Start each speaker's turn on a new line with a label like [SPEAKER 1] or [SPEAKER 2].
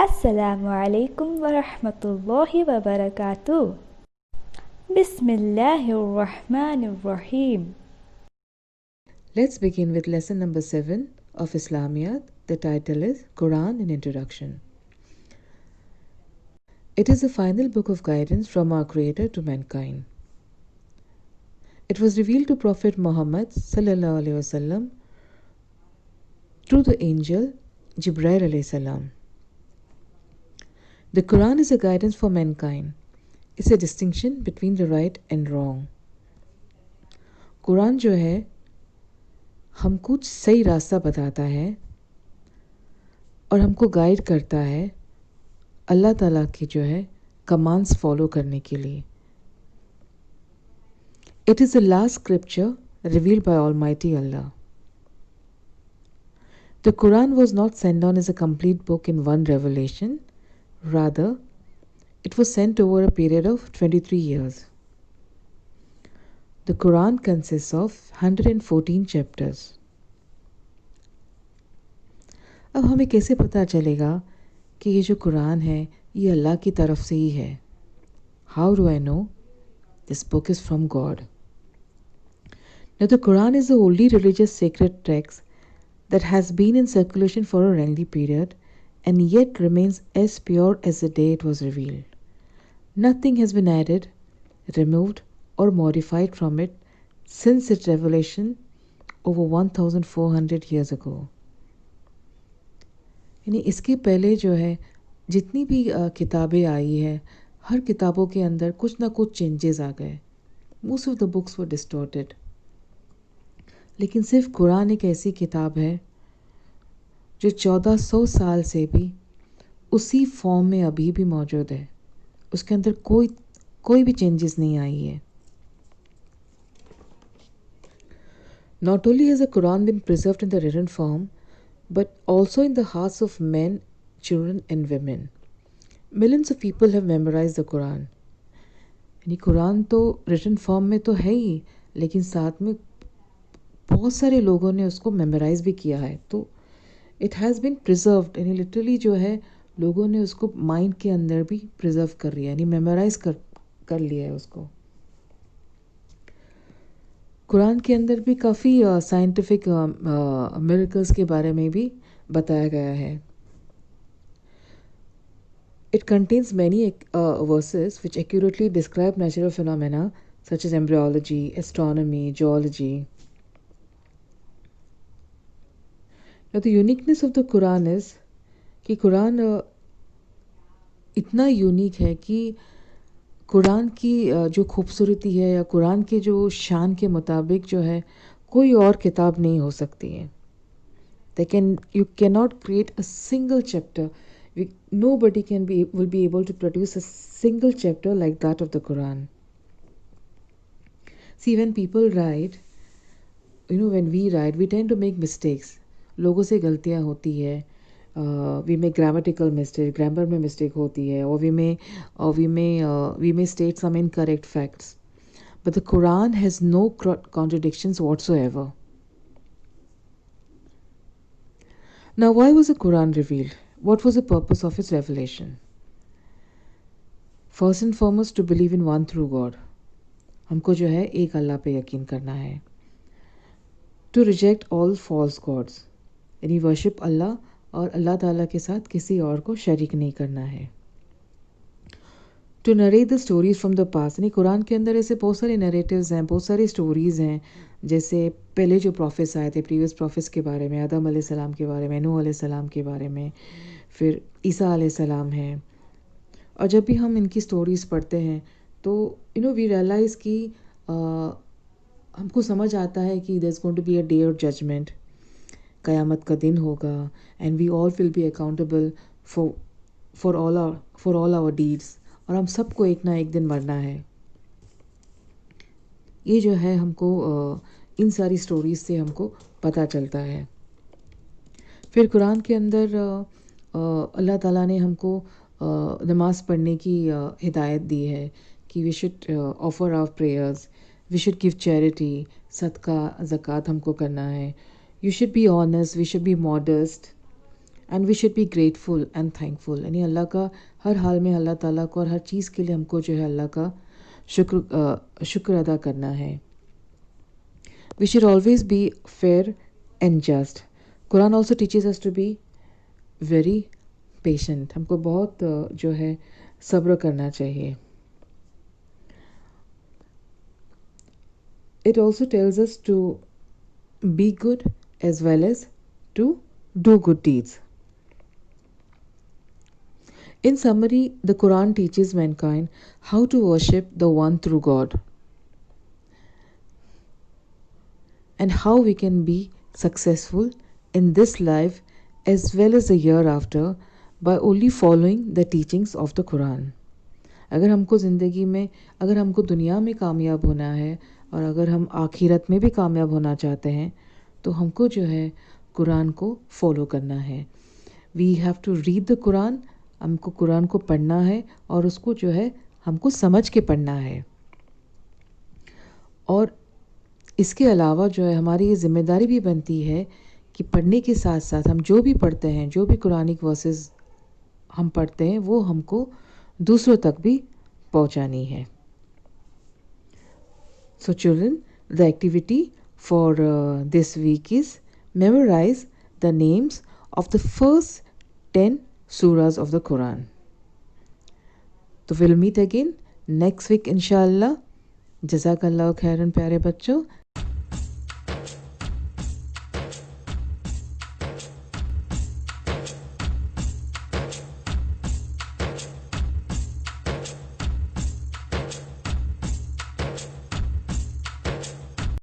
[SPEAKER 1] Assalamu alaikum wa rahmatullahi wa barakatuh. Bismillahir Rahmanir Rahim.
[SPEAKER 2] Let's begin with lesson number 7 of Islamiyat. The title is Quran in Introduction. It is the final book of guidance from our Creator to mankind. It was revealed to Prophet Muhammad sallallahu alaihi wasallam through the angel Jibreel alayhi salam. The Quran is a guidance for mankind. It's a distinction between the right and wrong. Quran जो है हमको सही रास्ता बताता है और हमको guide करता है अल्लाह ताला की जो है कमांड्स फॉलो करने के लिए. It is the last scripture revealed by Almighty Allah. The Quran was not sent down as a complete book in one revelation. Rather, it was sent over a period of 23 years. The Quran consists of 114 chapters. अब हमें कैसे पता चलेगा कि ये जो कुरान है ये अल्लाह की तरफ से ही है? How do I know? This book is from God. Now the Quran is the only religious sacred text that has been in circulation for a lengthy period and yet remains as pure as the day it was revealed. Nothing has been added, removed or modified from it since its revelation over 1400 years ago. यानी इसके पहले जो है जितनी भी किताबें आई है हर किताबों के अंदर कुछ ना कुछ चेंजेस आ गए. Most of the books were distorted. लेकिन सिर्फ कुरान एक ऐसी किताब है जो 1400 साल से भी उसी फॉर्म में अभी भी मौजूद है. उसके अंदर कोई भी चेंजेस नहीं आई है. Not only has the Quran been preserved in the written form, but also in the hearts of men, children and women. Millions of people have memorized the Quran. यानी कुरान तो रिटन फॉर्म में तो है ही, लेकिन साथ में बहुत सारे लोगों ने उसको मेमोराइज भी किया है. तो इट हैज़ बीन प्रिजर्व्ड, यानी लिटरली जो है लोगों ने उसको माइंड के अंदर भी प्रिजर्व कर लिया, यानी मेमोराइज कर लिया है उसको. कुरान के अंदर भी काफ़ी साइंटिफिक मिरेकल्स के बारे में भी बताया गया है. It contains many verses which accurately describe natural phenomena such as embryology, astronomy, geology. Now the uniqueness of the Quran is कि कुरान इतना यूनिक है कि कुरान की जो खूबसूरती है या कुरान के जो शान के मुताबिक जो है कोई और किताब नहीं हो सकती है. You cannot create a single chapter. Nobody will be able to produce a single chapter like that of the Quran. See, when people write, when we write, we tend to make mistakes. लोगों से गलतियाँ होती है. We make grammatical mistake, grammar में mistake होती है, or we may state some incorrect facts. But the Quran has no contradictions whatsoever. Now, why was the Quran revealed? What was the purpose of its revelation? First and foremost, to believe in one true God. हमको जो है एक अल्लाह पे यकीन करना है. To reject all false gods. यानी worship अल्लाह और अल्लाह ताला के साथ किसी और को शरीक नहीं करना है. To narrate the stories from the past. यानी कुरान के अंदर ऐसे बहुत सारे नरेटिव्स हैं, बहुत सारी स्टोरीज़ हैं. जैसे पहले जो प्रॉफिट्स आए थे, प्रीवियस प्रॉफिट्स के बारे में, आदम अलैहिस्सलाम के बारे में, नूह अलैहिस्सलाम के बारे में, फिर ईसा अलैहिस्सलाम है. और जब भी हम इनकी स्टोरीज़ पढ़ते हैं तो वी रियलाइज़ कि हमको समझ आता है कि there is going to be a day of judgement. क़यामत का दिन होगा and we all will be accountable for all our deeds. और हम सबको एक ना एक दिन मरना है. ये जो है हमको इन सारी स्टोरीज़ से हमको पता चलता है. फिर कुरान के अंदर अल्लाह ताला ने हमको नमाज़ पढ़ने की हिदायत दी है कि we should offer our prayers, we should give charity, सदका ज़कात हमको करना है. You should be honest, we should be modest and we should be grateful and thankful, यानी अल्लाह का हर हाल में अल्लाह ताला को और हर चीज़ के लिए हमको जो है अल्लाह का शुक्र अदा करना है. We should always be fair and just. Quran also teaches us to be very patient. हमको बहुत जो है सब्र करना चाहिए. It also tells us to be good as well as to do good deeds. In summary, the Quran teaches mankind how to worship the one true God and how we can be successful in this life as well as the hereafter by only following the teachings of the Quran. अगर हमको ज़िंदगी में, अगर हमको दुनिया में कामयाब होना है और अगर हम आखिरत में भी कामयाब होना चाहते हैं तो हमको जो है कुरान को फॉलो करना है. We have to read the Quran. हमको कुरान को पढ़ना है और उसको जो है हमको समझ के पढ़ना है. और इसके अलावा जो है हमारी ये ज़िम्मेदारी भी बनती है कि पढ़ने के साथ साथ हम जो भी पढ़ते हैं, जो भी कुरानिक वर्सेस हम पढ़ते हैं, वो हमको दूसरों तक भी पहुंचानी है. So children, the activity for this week is memorize the names of the first 10 surahs of the Quran. So we'll meet again next week inshallah. Jazakallah khairan प्यारे बच्चों.